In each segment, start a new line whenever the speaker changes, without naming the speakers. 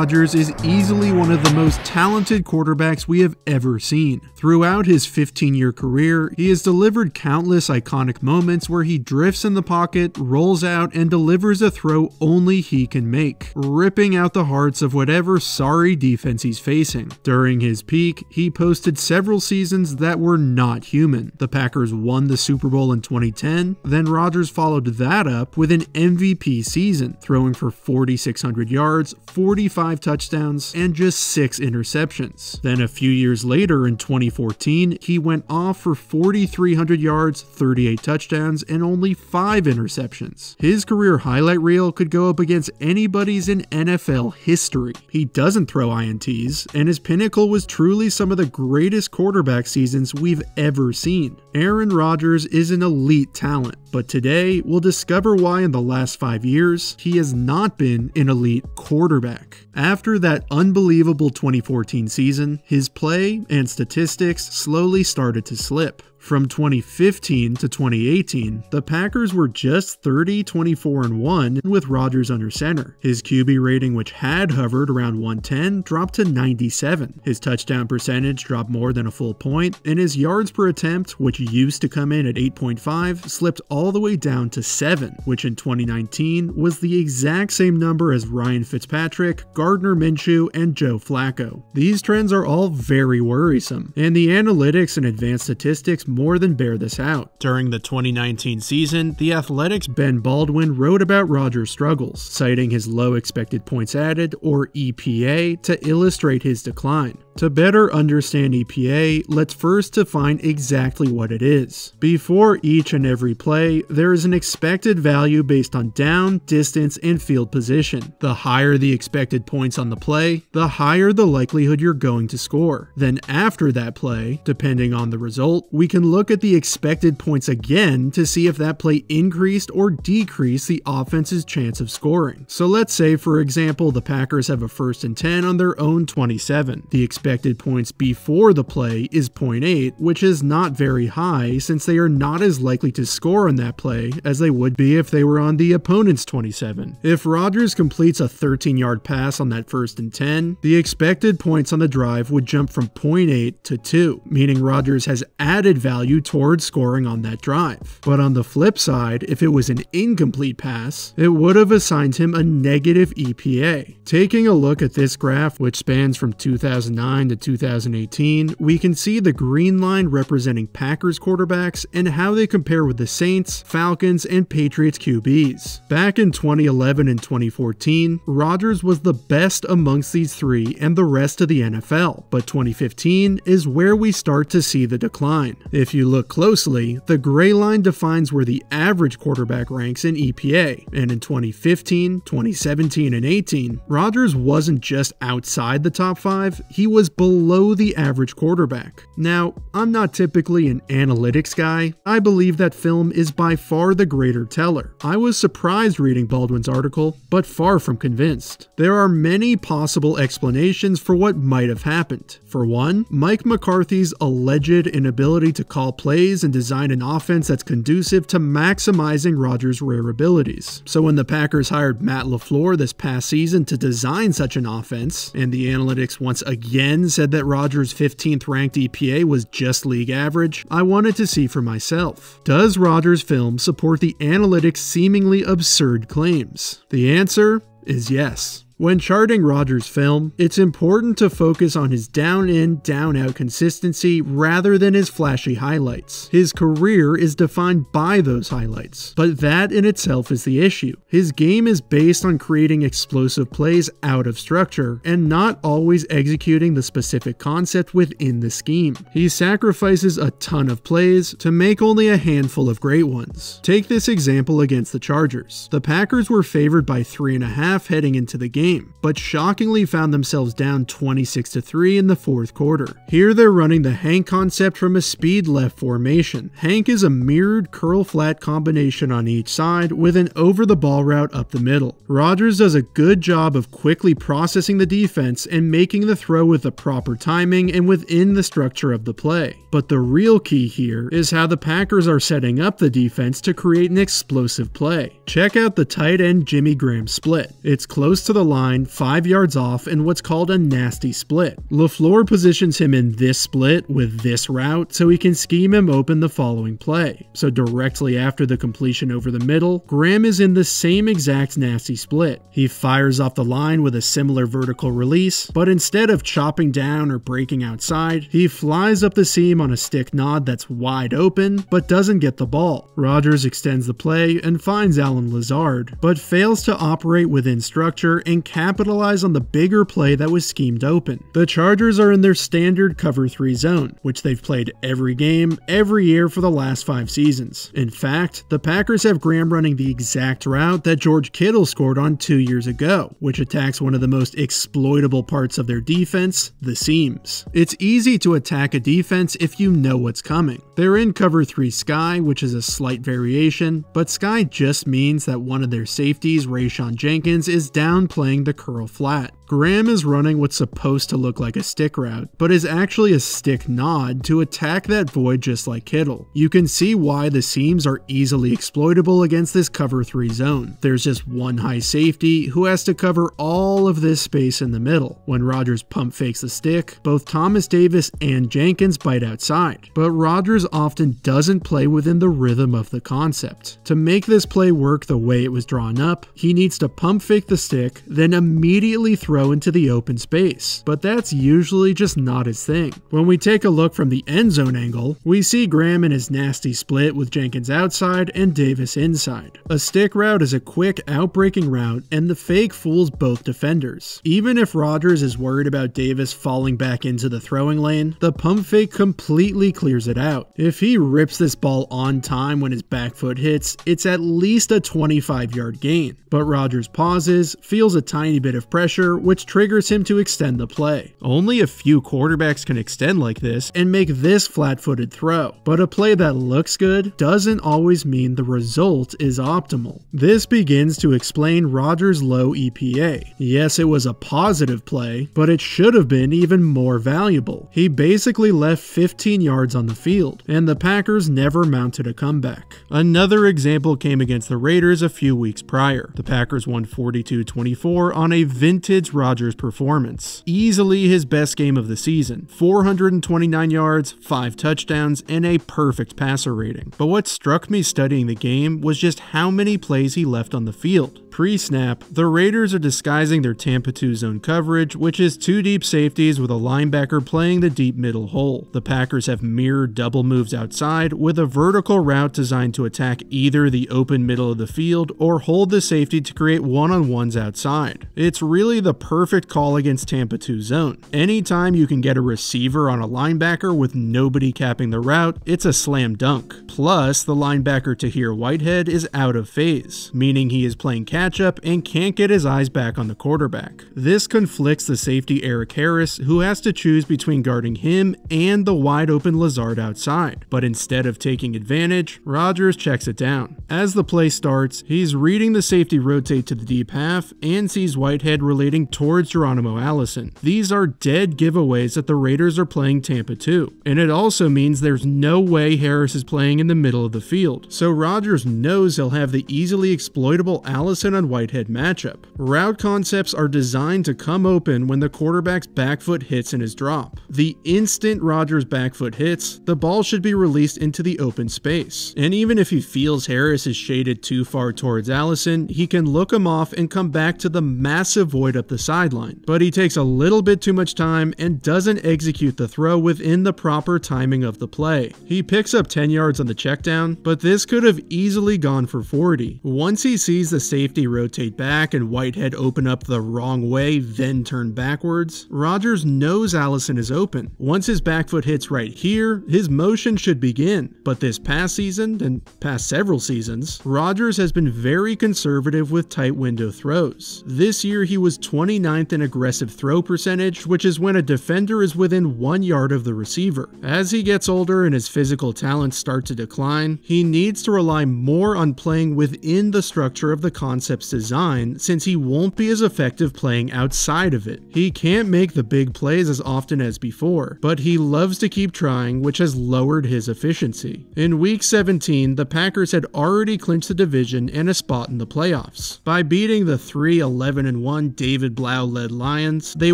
Rodgers is easily one of the most talented quarterbacks we have ever seen. Throughout his 15-year career, he has delivered countless iconic moments where he drifts in the pocket, rolls out, and delivers a throw only he can make, ripping out the hearts of whatever sorry defense he's facing. During his peak, he posted several seasons that were not human. The Packers won the Super Bowl in 2010, then Rodgers followed that up with an MVP season, throwing for 4,600 yards, 45 touchdowns, and just 6 interceptions. Then a few years later in 2014, he went off for 4,300 yards, 38 touchdowns, and only 5 interceptions. His career highlight reel could go up against anybody's in NFL history. He doesn't throw INTs, and his pinnacle was truly some of the greatest quarterback seasons we've ever seen. Aaron Rodgers is an elite talent, but today we'll discover why in the last 5 years he has not been an elite quarterback. After that unbelievable 2014 season, his play and statistics slowly started to slip. From 2015 to 2018, the Packers were just 30-24-1 with Rodgers under center. His QB rating, which had hovered around 110, dropped to 97. His touchdown percentage dropped more than a full point, and his yards per attempt, which used to come in at 8.5, slipped all the way down to 7, which in 2019 was the exact same number as Ryan Fitzpatrick, Gardner Minshew, and Joe Flacco. These trends are all very worrisome, and the analytics and advanced statistics more than bear this out. During the 2019 season, The Athletic's Ben Baldwin wrote about Rodgers' struggles, citing his low expected points added, or EPA, to illustrate his decline. To better understand EPA, let's first define exactly what it is. Before each and every play, there is an expected value based on down, distance, and field position. The higher the expected points on the play, the higher the likelihood you're going to score. Then after that play, depending on the result, we can look at the expected points again to see if that play increased or decreased the offense's chance of scoring. So let's say, for example, the Packers have a 1st and 10 on their own 27. The expected points before the play is 0.8, which is not very high since they are not as likely to score on that play as they would be if they were on the opponent's 27. If Rodgers completes a 13-yard pass on that 1st and 10, the expected points on the drive would jump from 0.8 to 2, meaning Rodgers has added value towards scoring on that drive. But on the flip side, if it was an incomplete pass, it would have assigned him a negative EPA. Taking a look at this graph, which spans from 2009 to 2018, we can see the green line representing Packers quarterbacks and how they compare with the Saints, Falcons, and Patriots QBs. Back in 2011 and 2014, Rodgers was the best amongst these three and the rest of the NFL, but 2015 is where we start to see the decline. If you look closely, the gray line defines where the average quarterback ranks in EPA, and in 2015, 2017, and 18, Rodgers wasn't just outside the top 5, he was below the average quarterback. Now, I'm not typically an analytics guy. I believe that film is by far the greater teller. I was surprised reading Baldwin's article, but far from convinced. There are many possible explanations for what might have happened. For one, Mike McCarthy's alleged inability to call plays and design an offense that's conducive to maximizing Rodgers' rare abilities. So when the Packers hired Matt LaFleur this past season to design such an offense, and the analytics once again said that Rodgers' 15th ranked EPA was just league average, I wanted to see for myself. Does Rodgers' film support the analytics' seemingly absurd claims? The answer is yes. When charting Rodgers' film, it's important to focus on his down-in, down-out consistency rather than his flashy highlights. His career is defined by those highlights, but that in itself is the issue. His game is based on creating explosive plays out of structure and not always executing the specific concept within the scheme. He sacrifices a ton of plays to make only a handful of great ones. Take this example against the Chargers. The Packers were favored by 3.5 heading into the game, but shockingly found themselves down 26-3 in the 4th quarter. Here they're running the Hank concept from a speed left formation. Hank is a mirrored curl flat combination on each side with an over the ball route up the middle. Rodgers does a good job of quickly processing the defense and making the throw with the proper timing and within the structure of the play. But the real key here is how the Packers are setting up the defense to create an explosive play. Check out the tight end Jimmy Graham split. It's close to the line 5 yards off in what's called a nasty split. LaFleur positions him in this split with this route so he can scheme him open the following play. So directly after the completion over the middle, Graham is in the same exact nasty split. He fires off the line with a similar vertical release, but instead of chopping down or breaking outside, he flies up the seam on a stick nod that's wide open, but doesn't get the ball. Rodgers extends the play and finds Allen Lazard, but fails to operate within structure and capitalize on the bigger play that was schemed open. The Chargers are in their standard cover 3 zone, which they've played every game, every year for the last 5 seasons. In fact, the Packers have Graham running the exact route that George Kittle scored on 2 years ago, which attacks one of the most exploitable parts of their defense, the seams. It's easy to attack a defense if you know what's coming. They're in cover 3 sky, which is a slight variation, but sky just means that one of their safeties, Rayshon Jenkins, is down playing the curl flat. Graham is running what's supposed to look like a stick route, but is actually a stick nod to attack that void just like Kittle. You can see why the seams are easily exploitable against this cover 3 zone. There's just one high safety who has to cover all of this space in the middle. When Rodgers pump fakes the stick, both Thomas Davis and Jenkins bite outside, but Rodgers often doesn't play within the rhythm of the concept. To make this play work the way it was drawn up, he needs to pump fake the stick, then immediately throw into the open space, but that's usually just not his thing. When we take a look from the end zone angle, we see Graham in his nasty split with Jenkins outside and Davis inside. A stick route is a quick outbreaking route and the fake fools both defenders. Even if Rodgers is worried about Davis falling back into the throwing lane, the pump fake completely clears it out. If he rips this ball on time when his back foot hits, it's at least a 25-yard gain. But Rodgers pauses, feels a tiny bit of pressure, which triggers him to extend the play. Only a few quarterbacks can extend like this and make this flat-footed throw, but a play that looks good doesn't always mean the result is optimal. This begins to explain Rodgers' low EPA. Yes, it was a positive play, but it should have been even more valuable. He basically left 15 yards on the field, and the Packers never mounted a comeback. Another example came against the Raiders a few weeks prior. The Packers won 42-24 on a vintage Rodgers performance. Easily his best game of the season. 429 yards, 5 touchdowns, and a perfect passer rating. But what struck me studying the game was just how many plays he left on the field. Pre-snap, the Raiders are disguising their Tampa 2 zone coverage, which is 2 deep safeties with a linebacker playing the deep middle hole. The Packers have mirrored double moves outside with a vertical route designed to attack either the open middle of the field or hold the safety to create one-on-ones outside. It's really the perfect call against Tampa 2 zone. Anytime you can get a receiver on a linebacker with nobody capping the route, it's a slam dunk. Plus, the linebacker Tahir Whitehead is out of phase, meaning he is playing catch-up and can't get his eyes back on the quarterback. This conflicts the safety Eric Harris, who has to choose between guarding him and the wide-open Lazard outside. But instead of taking advantage, Rodgers checks it down. As the play starts, he's reading the safety rotate to the deep half and sees Whitehead relating towards Geronimo Allison. These are dead giveaways that the Raiders are playing Tampa 2, and it also means there's no way Harris is playing in the middle of the field. So Rodgers knows he'll have the easily exploitable Allison on Whitehead matchup. Route concepts are designed to come open when the quarterback's back foot hits in his drop. The instant Rodgers' back foot hits, the ball should be released into the open space. And even if he feels Harris is shaded too far towards Allison, he can look him off and come back to the massive void up the sideline. But he takes a little bit too much time and doesn't execute the throw within the proper timing of the play. He picks up 10 yards on the check down, but this could have easily gone for 40. Once he sees the safety rotate back and Whitehead open up the wrong way, then turn backwards, Rodgers knows Allison is open. Once his back foot hits right here, his motion should begin. But this past season, and past several seasons, Rodgers has been very conservative with tight window throws. This year he was 29th in aggressive throw percentage, which is when a defender is within 1 yard of the receiver. As he gets older and his physical talents start to decline, he needs to rely more on playing within the structure of the concept concept's design, since he won't be as effective playing outside of it. He can't make the big plays as often as before, but he loves to keep trying, which has lowered his efficiency. In Week 17, the Packers had already clinched the division and a spot in the playoffs. By beating the 3-11-1 David Blau-led Lions, they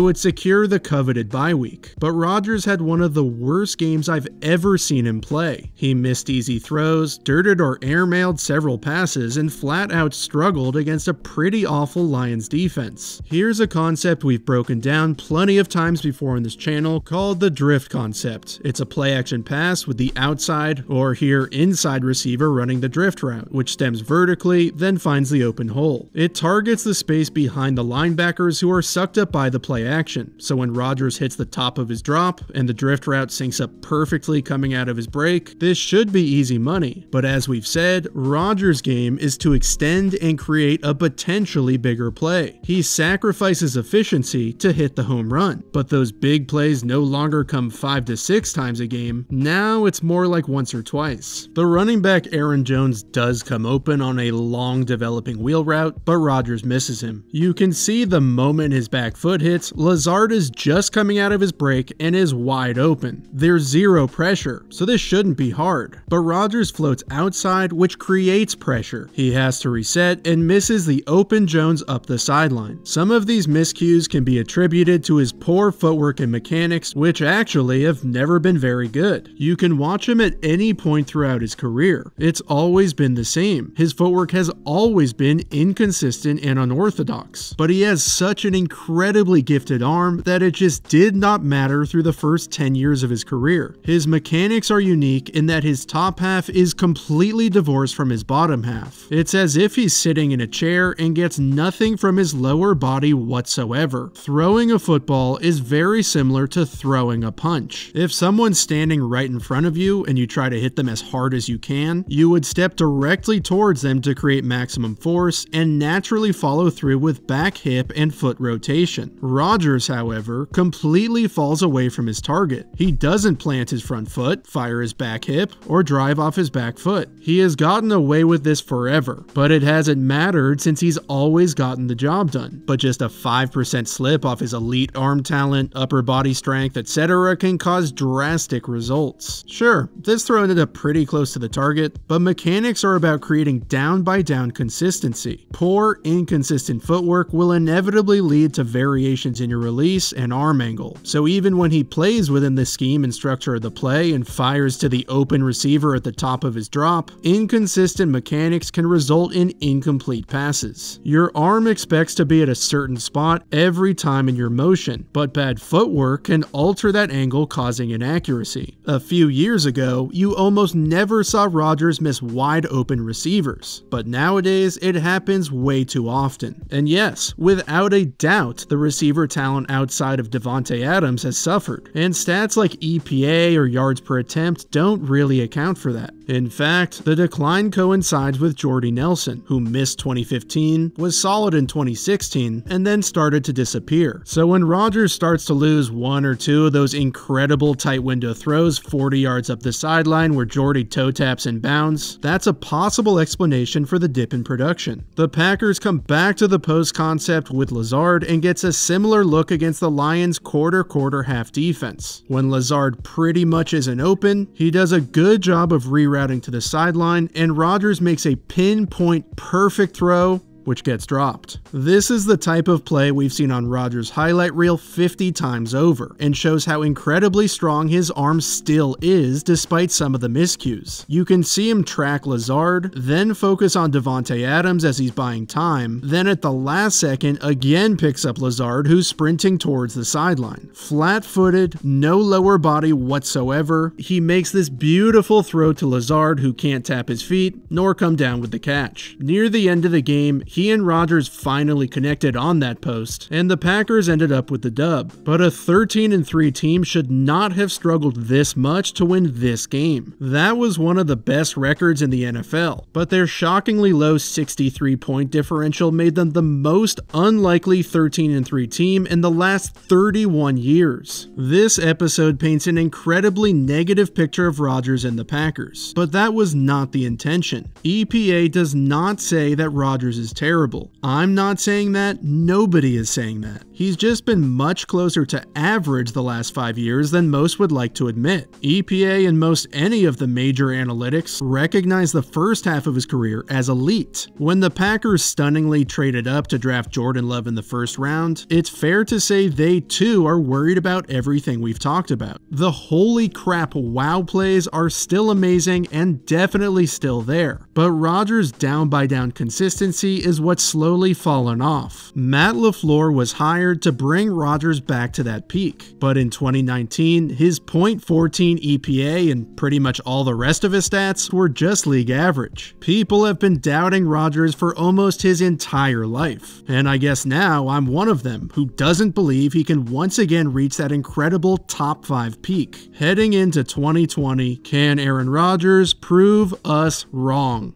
would secure the coveted bye week. But Rodgers had one of the worst games I've ever seen him play. He missed easy throws, dirted or airmailed several passes, and flat out struggled against a pretty awful Lions defense. Here's a concept we've broken down plenty of times before on this channel called the drift concept. It's a play action pass with the outside, or here inside receiver running the drift route, which stems vertically, then finds the open hole. It targets the space behind the linebackers who are sucked up by the play action, so when Rodgers hits the top of his drop and the drift route syncs up perfectly coming out of his break, this should be easy money. But as we've said, Rodgers' game is to extend and create a potentially bigger play. He sacrifices efficiency to hit the home run, but those big plays no longer come 5 to 6 times a game. Now it's more like once or twice. The running back Aaron Jones does come open on a long developing wheel route, but Rodgers misses him. You can see the moment his back foot hits, Lazard is just coming out of his break and is wide open. There's zero pressure, so this shouldn't be hard. But Rodgers floats outside, which creates pressure. He has to reset and misses the open Jones up the sideline. Some of these miscues can be attributed to his poor footwork and mechanics, which actually have never been very good. You can watch him at any point throughout his career. It's always been the same. His footwork has always been inconsistent and unorthodox, but he has such an incredibly gifted arm that it just did not matter through the first 10 years of his career. His mechanics are unique in that his top half is completely divorced from his bottom half. It's as if he's sitting in a chair and gets nothing from his lower body whatsoever. Throwing a football is very similar to throwing a punch. If someone's standing right in front of you and you try to hit them as hard as you can, you would step directly towards them to create maximum force and naturally follow through with back hip and foot rotation. Rodgers, however, completely falls away from his target. He doesn't plant his front foot, fire his back hip, or drive off his back foot. He has gotten away with this forever, but it hasn't mattered since he's always gotten the job done. But just a 5% slip off his elite arm talent, upper body strength, etc. can cause drastic results. Sure, this throw ended up pretty close to the target, but mechanics are about creating down-by-down consistency. Poor, inconsistent footwork will inevitably lead to variations in your release and arm angle. So even when he plays within the scheme and structure of the play and fires to the open receiver at the top of his drop, inconsistent mechanics can result in incomplete passes. Your arm expects to be at a certain spot every time in your motion, but bad footwork can alter that angle, causing inaccuracy. A few years ago, you almost never saw Rodgers miss wide open receivers, but nowadays it happens way too often. And yes, without a doubt, the receiver talent outside of Davante Adams has suffered, and stats like EPA or yards per attempt don't really account for that. In fact, the decline coincides with Jordy Nelson, who missed 2015, was solid in 2016, and then started to disappear. So when Rodgers starts to lose one or two of those incredible tight window throws 40 yards up the sideline where Jordy toe taps and bounds, that's a possible explanation for the dip in production. The Packers come back to the post concept with Lazard and gets a similar look against the Lions' quarter-half defense. When Lazard pretty much isn't open, he does a good job of rerouting to the sideline, and Rodgers makes a pinpoint perfect throw, which gets dropped. This is the type of play we've seen on Rodgers' highlight reel 50 times over, and shows how incredibly strong his arm still is despite some of the miscues. You can see him track Lazard, then focus on Davante Adams as he's buying time, then at the last second again picks up Lazard, who's sprinting towards the sideline. Flat-footed, no lower body whatsoever, he makes this beautiful throw to Lazard, who can't tap his feet nor come down with the catch. Near the end of the game, he and Rodgers finally connected on that post, and the Packers ended up with the dub. But a 13-3 team should not have struggled this much to win this game. That was one of the best records in the NFL, but their shockingly low 63-point differential made them the most unlikely 13-3 team in the last 31 years. This episode paints an incredibly negative picture of Rodgers and the Packers, but that was not the intention. EPA does not say that Rodgers is terrible. terrible. I'm not saying that, nobody is saying that. He's just been much closer to average the last 5 years than most would like to admit. EPA and most any of the major analytics recognize the first half of his career as elite. When the Packers stunningly traded up to draft Jordan Love in the first round, it's fair to say they too are worried about everything we've talked about. The holy crap wow plays are still amazing and definitely still there, but Rodgers' down-by-down consistency is what's slowly fallen off. Matt LaFleur was hired to bring Rodgers back to that peak, but in 2019, his .14 EPA and pretty much all the rest of his stats were just league average. People have been doubting Rodgers for almost his entire life, and I guess now I'm one of them who doesn't believe he can once again reach that incredible top 5 peak. Heading into 2020, can Aaron Rodgers prove us wrong?